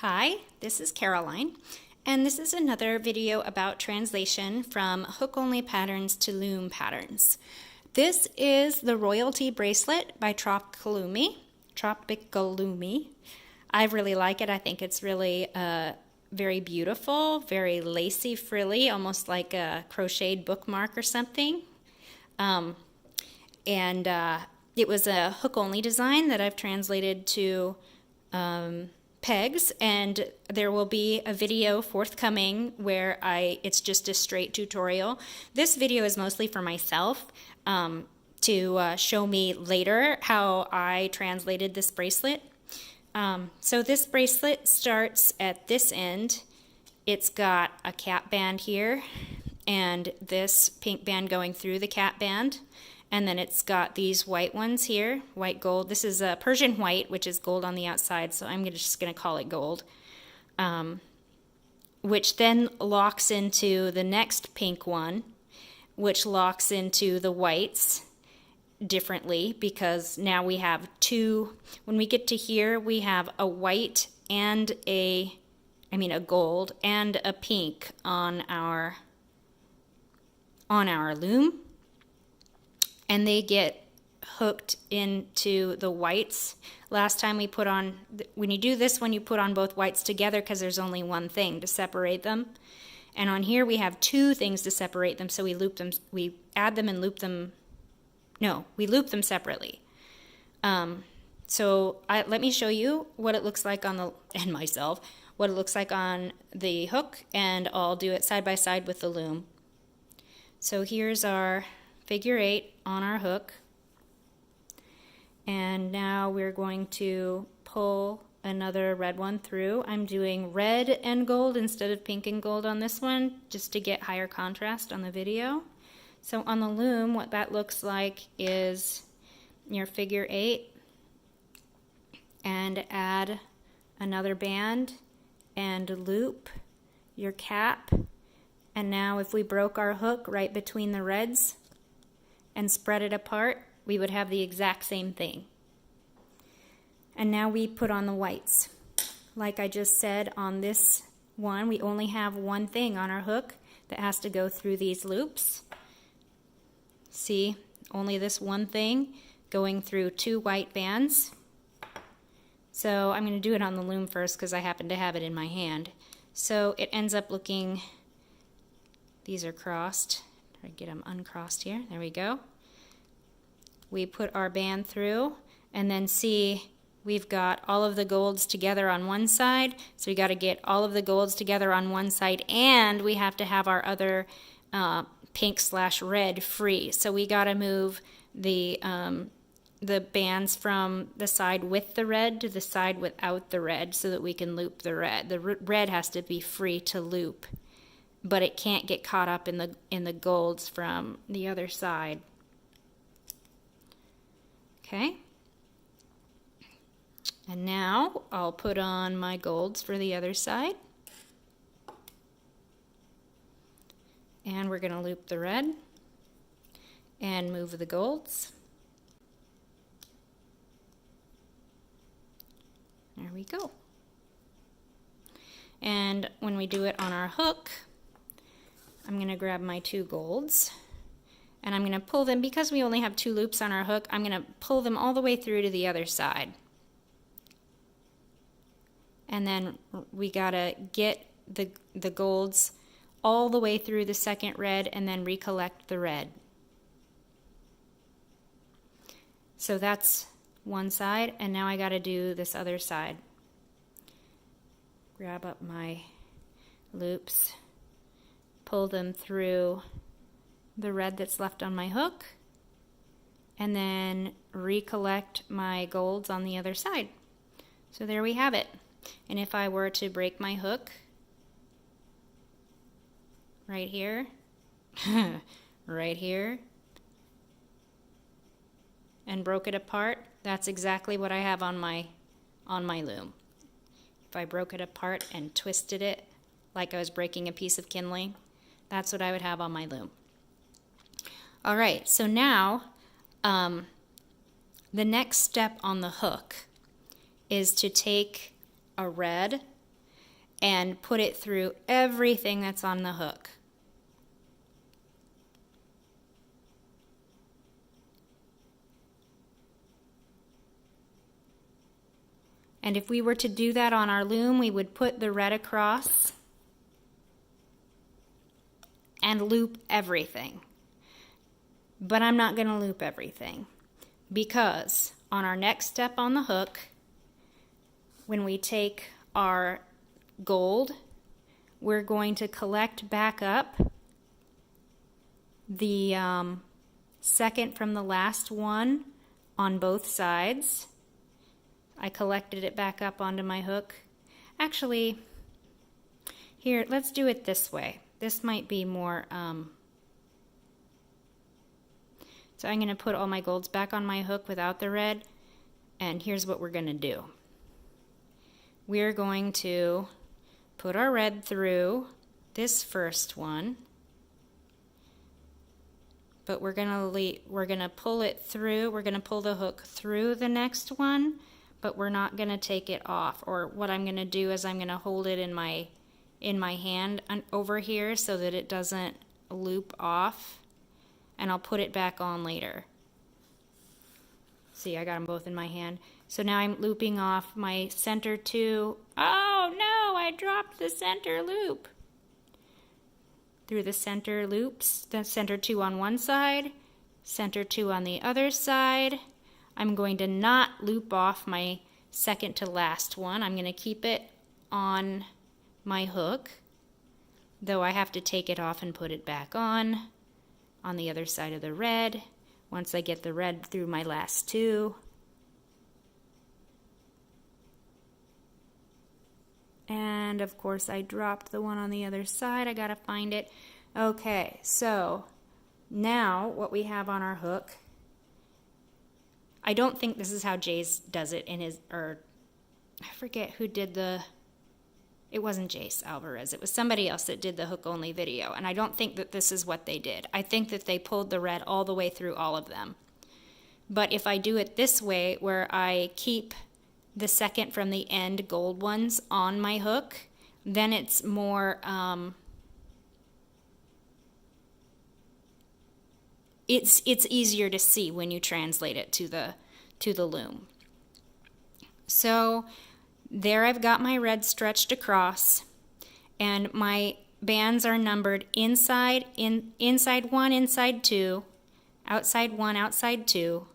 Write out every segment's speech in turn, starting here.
Hi, this is Caroline, and this is another video about translation from hook-only patterns to loom patterns. This is the Royalty Bracelet by tropicaloomie. I really like it. I think it's really very beautiful, very lacy, frilly, almost like a crocheted bookmark or something. It was a hook-only design that I've translated to pegs, and there will be a video forthcoming where it's just a straight tutorial. This video is mostly for myself to show me later how I translated this bracelet. So this bracelet starts at this end. It's got a cap band here and this pink band going through the cap band. And then it's got these white ones here, white gold. This is a Persian white, which is gold on the outside, so I'm just going to call it gold. Which then locks into the next pink one, which locks into the whites differently because now we have two. When we get to here, we have a white and a gold and a pink on our loom. And they get hooked into the whites. Last time we put on, when you do this one, you put on both whites together because there's only one thing to separate them. And on here we have two things to separate them, so we loop them, we add them and loop them, no, we loop them separately. Let me show you what it looks like what it looks like on the hook, and I'll do it side by side with the loom. So here's our figure 8 on our hook, and now we're going to pull another red one through. I'm doing red and gold instead of pink and gold on this one just to get higher contrast on the video. So on the loom, what that looks like is your figure 8 and add another band and loop your cap. And now if we broke our hook right between the reds and spread it apart, we would have the exact same thing. And now we put on the whites. Like I just said, on this one, we only have one thing on our hook that has to go through these loops. See, only this one thing going through two white bands. So I'm going to do it on the loom first because I happen to have it in my hand. So it ends up looking, these are crossed. Try to get them uncrossed here. There we go. We put our band through, and then see we've got all of the golds together on one side. So we got to get all of the golds together on one side, and we have to have our other pink/red free. So we got to move the bands from the side with the red to the side without the red so that we can loop the red. The red has to be free to loop, but it can't get caught up in the golds from the other side. Okay. And now I'll put on my golds for the other side. And we're going to loop the red and move the golds. There we go. And when we do it on our hook, I'm going to grab my two golds, and I'm going to pull them, because we only have two loops on our hook, I'm going to pull them all the way through to the other side. And then we got to get the golds all the way through the second red and then recollect the red. So that's one side, and now I got to do this other side. Grab up my loops, pull them through the red that's left on my hook, and then recollect my golds on the other side. So there we have it. And if I were to break my hook right here, right here, and broke it apart, that's exactly what I have on my loom. If I broke it apart and twisted it like I was breaking a piece of kindling, that's what I would have on my loom. All right, so now the next step on the hook is to take a red and put it through everything that's on the hook. And if we were to do that on our loom, we would put the red across and loop everything. But I'm not going to loop everything, because on our next step on the hook, when we take our gold, we're going to collect back up the second from the last one on both sides. I collected it back up onto my hook. Actually, here, let's do it this way. This might be more, so I'm going to put all my golds back on my hook without the red, and here's what we're going to do. We're going to put our red through this first one, but we're going to pull it through, we're going to pull the hook through the next one, but we're not going to take it off. Or what I'm going to do is I'm going to hold it in my hand over here so that it doesn't loop off, and I'll put it back on later. See, I got them both in my hand. So now I'm looping off my center 2. Oh no, I dropped the center loop. Through the center loops, the center 2 on one side, center 2 on the other side. I'm going to not loop off my second to last one. I'm going to keep it on my hook, though I have to take it off and put it back on the other side of the red once I get the red through my last 2. And of course I dropped the one on the other side. I gotta find it. Okay, so now what we have on our hook, I don't think this is how Jace does it in his, or I forget who did it wasn't Jace Alvarez, it was somebody else that did the hook only video, and I don't think that this is what they did. I think that they pulled the red all the way through all of them. But if I do it this way, where I keep the second from the end gold ones on my hook, then it's more, it's easier to see when you translate it to the loom. So there I've got my red stretched across, and my bands are numbered inside 1, inside 2, outside 1, outside 2,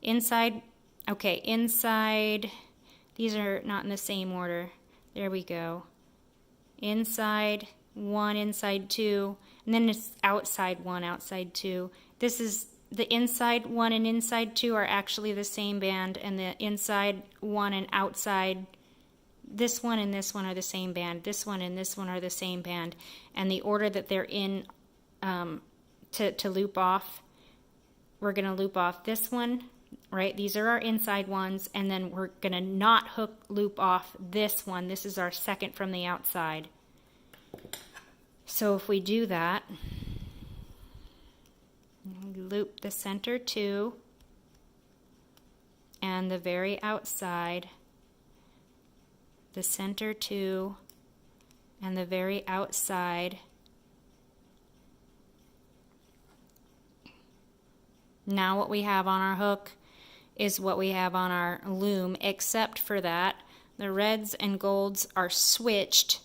inside, okay, inside, these are not in the same order. There we go. Inside 1, inside 2, and then it's outside 1, outside 2. This is the inside 1 and inside 2 are actually the same band, and the inside 1 and outside, this one and this one are the same band. This one and this one are the same band, and the order that they're in to loop off, we're going to loop off this one, right? These are our inside ones, and then we're going to not loop off this one. This is our second from the outside. So if we do that, loop the center 2 and the very outside, the center 2 and the very outside. Now what we have on our hook is what we have on our loom, except for that the reds and golds are switched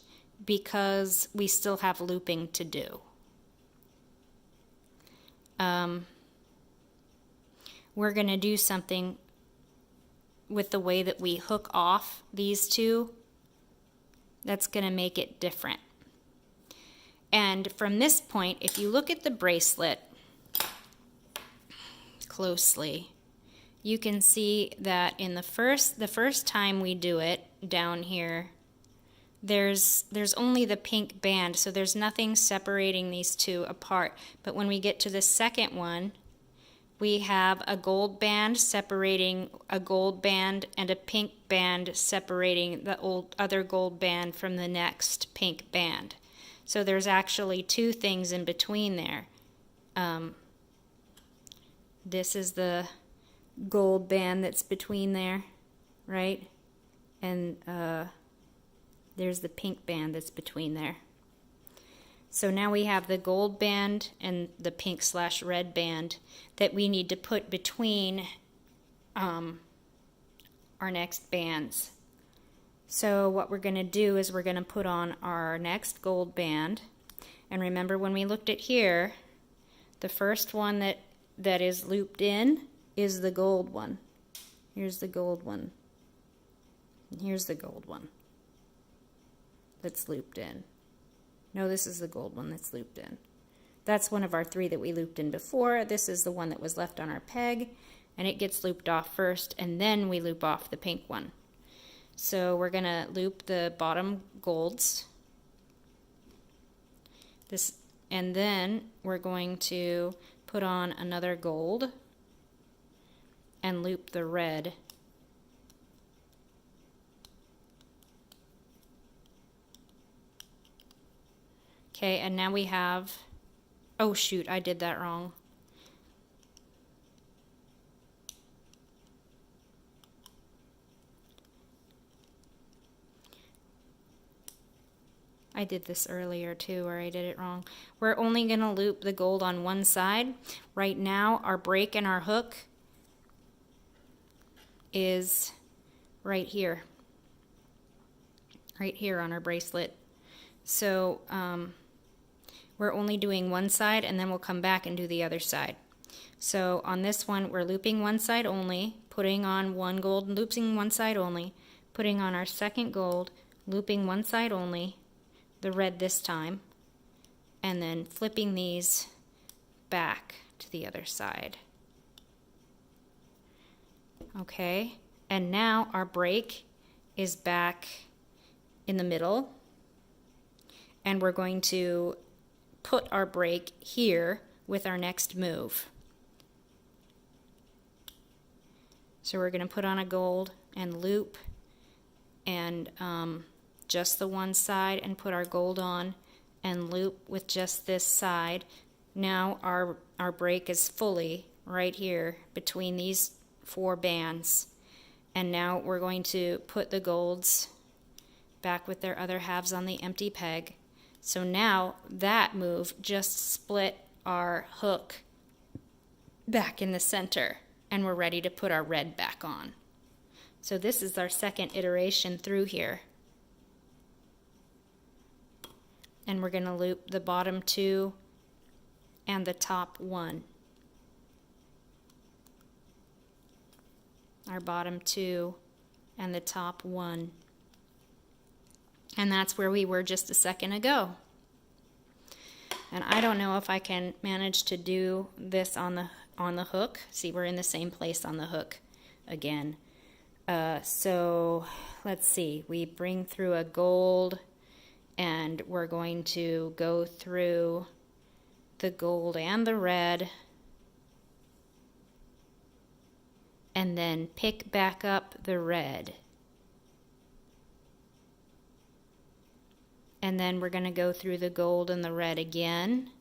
because we still have looping to do. We're going to do something with the way that we hook off these two that's going to make it different. And from this point, if you look at the bracelet closely, you can see that in the first time we do it down here, there's only the pink band, so there's nothing separating these two apart. But when we get to the second one, we have a gold band separating a gold band and a pink band separating the other gold band from the next pink band. So there's actually two things in between there. This is the gold band that's between there, right? And There's the pink band that's between there. So now we have the gold band and the pink/red band that we need to put between our next bands. So what we're going to do is we're going to put on our next gold band. And remember when we looked at here, the first one that is looped in is the gold one. Here's the gold one. And here's the gold one that's looped in. No, this is the gold one that's looped in. That's one of our 3 that we looped in before. This is the one that was left on our peg, and it gets looped off first, and then we loop off the pink one. So we're going to loop the bottom golds. And then we're going to put on another gold and loop the red. Okay, and now we have, oh shoot, I did that wrong. I did this earlier too, or I did it wrong. We're only going to loop the gold on one side. Right now, our break and our hook is right here on our bracelet. So we're only doing one side, and then we'll come back and do the other side. So on this one, we're looping one side only, putting on one gold, looping one side only, putting on our second gold, looping one side only, the red this time, and then flipping these back to the other side. Okay, and now our break is back in the middle, and we're going to put our break here with our next move. So we're going to put on a gold and loop and just the one side, and put our gold on and loop with just this side. Now our break is fully right here between these 4 bands, and now we're going to put the golds back with their other halves on the empty peg. So now that move just split our hook back in the center, and we're ready to put our red back on. So this is our second iteration through here. And we're going to loop the bottom 2 and the top 1. Our bottom 2 and the top 1. And that's where we were just a second ago. And I don't know if I can manage to do this on the hook. See, we're in the same place on the hook again. So let's see. We bring through a gold, and we're going to go through the gold and the red, and then pick back up the red. And then we're going to go through the gold and the red again,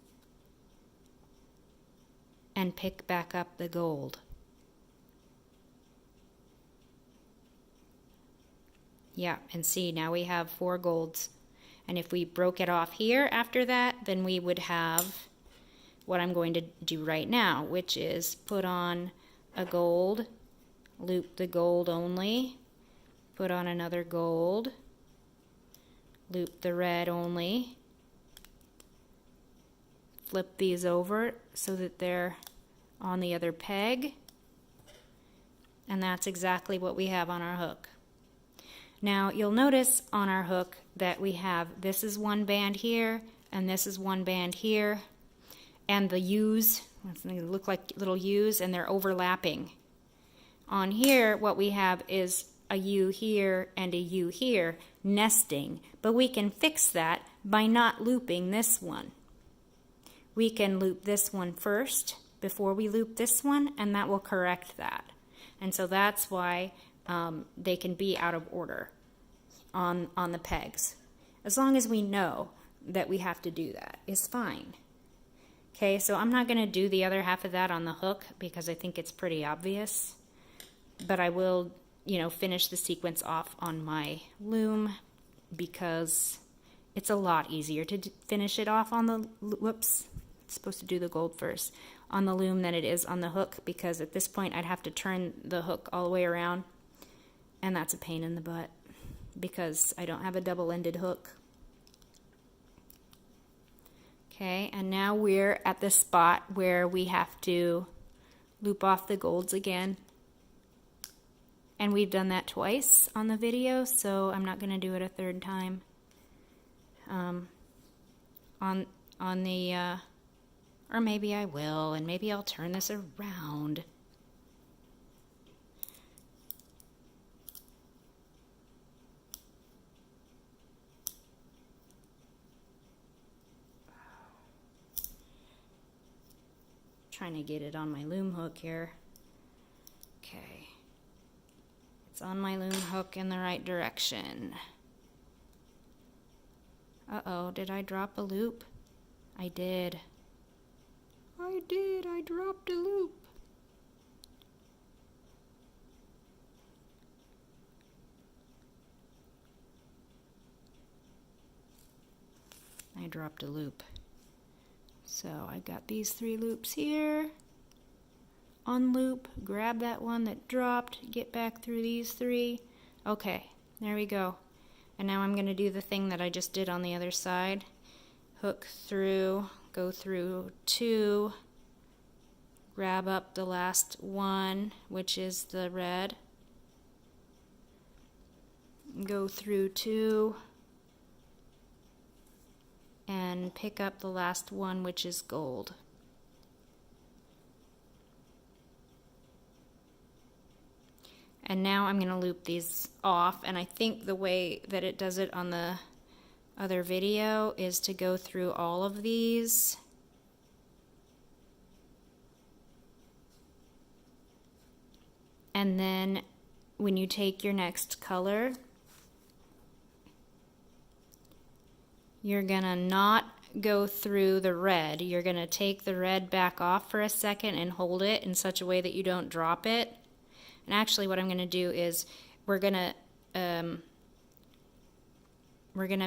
and pick back up the gold. Yeah, and see, now we have 4 golds. And if we broke it off here after that, then we would have what I'm going to do right now, which is put on a gold, loop the gold only, put on another gold, loop the red only, flip these over so that they're on the other peg, and that's exactly what we have on our hook. Now you'll notice on our hook that we have, this is one band here, and this is one band here, and the U's, they look like little U's, and they're overlapping. On here, what we have is a U here and a U here, nesting, but we can fix that by not looping this one. We can loop this one first before we loop this one, and that will correct that. And so that's why they can be out of order on the pegs. As long as we know that we have to do that, is fine. Okay, so I'm not going to do the other half of that on the hook because I think it's pretty obvious, but I will, finish the sequence off on my loom because it's a lot easier to finish it off on the, whoops, it's supposed to do the gold first, on the loom than it is on the hook, because at this point I'd have to turn the hook all the way around, and that's a pain in the butt because I don't have a double-ended hook. Okay, and now we're at the spot where we have to loop off the golds again. And we've done that twice on the video, so I'm not going to do it a third time. On the, or maybe I will, and maybe I'll turn this around. Trying to get it on my loom hook here. Okay. It's on my loom hook in the right direction. Uh-oh, did I drop a loop? I did. I dropped a loop. I dropped a loop. So I got these 3 loops here. Unloop, grab that one that dropped, get back through these 3. Okay, there we go. And now I'm going to do the thing that I just did on the other side. Hook through, go through 2, grab up the last one, which is the red. Go through 2 and pick up the last one, which is gold. And now I'm going to loop these off, and I think the way that it does it on the other video is to go through all of these. And then when you take your next color, you're going to not go through the red. You're going to take the red back off for a second and hold it in such a way that you don't drop it. And actually what I'm going to do is we're going to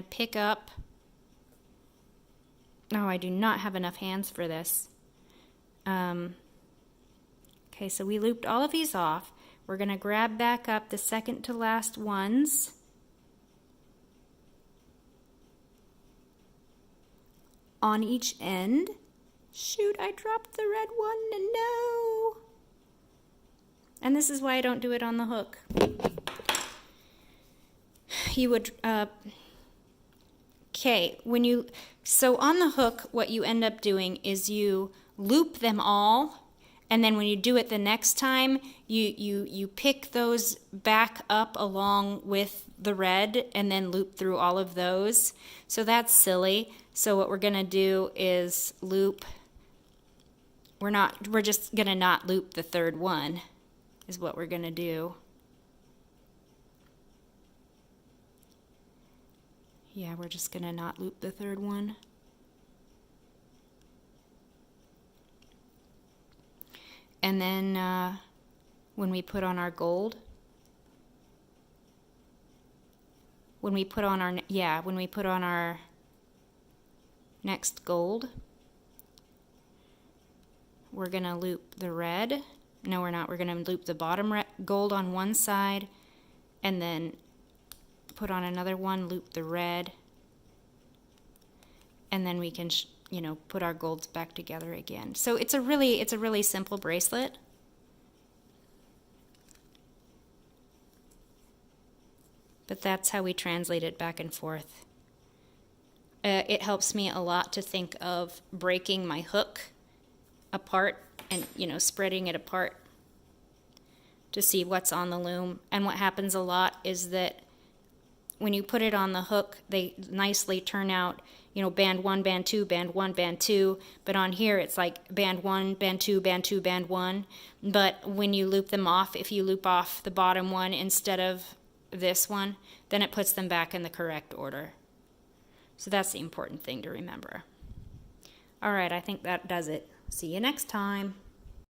pick up, oh, I do not have enough hands for this. Okay, so we looped all of these off. We're going to grab back up the second to last ones. On each end. Shoot, I dropped the red one, no! And this is why I don't do it on the hook. You would, okay, so on the hook, what you end up doing is you loop them all, and then when you do it the next time, you pick those back up along with the red and then loop through all of those. So that's silly. So what we're going to do is loop, we're just going to not loop the third one is what we're going to do. Yeah, we're just going to not loop the third one. And then when we put on our gold, when we put on our next gold, we're going to loop the red. No, we're not. We're going to loop the bottom gold on one side and then put on another one, loop the red, and then we can put our golds back together again. So it's a really simple bracelet. But that's how we translate it back and forth. It helps me a lot to think of breaking my hook apart and spreading it apart to see what's on the loom. And what happens a lot is that when you put it on the hook, they nicely turn out, band 1, band 2, band 1, band 2. But on here, it's like band 1, band 2, band 2, band 1. But when you loop them off, if you loop off the bottom one instead of this one, then it puts them back in the correct order. So that's the important thing to remember. All right, I think that does it. See you next time.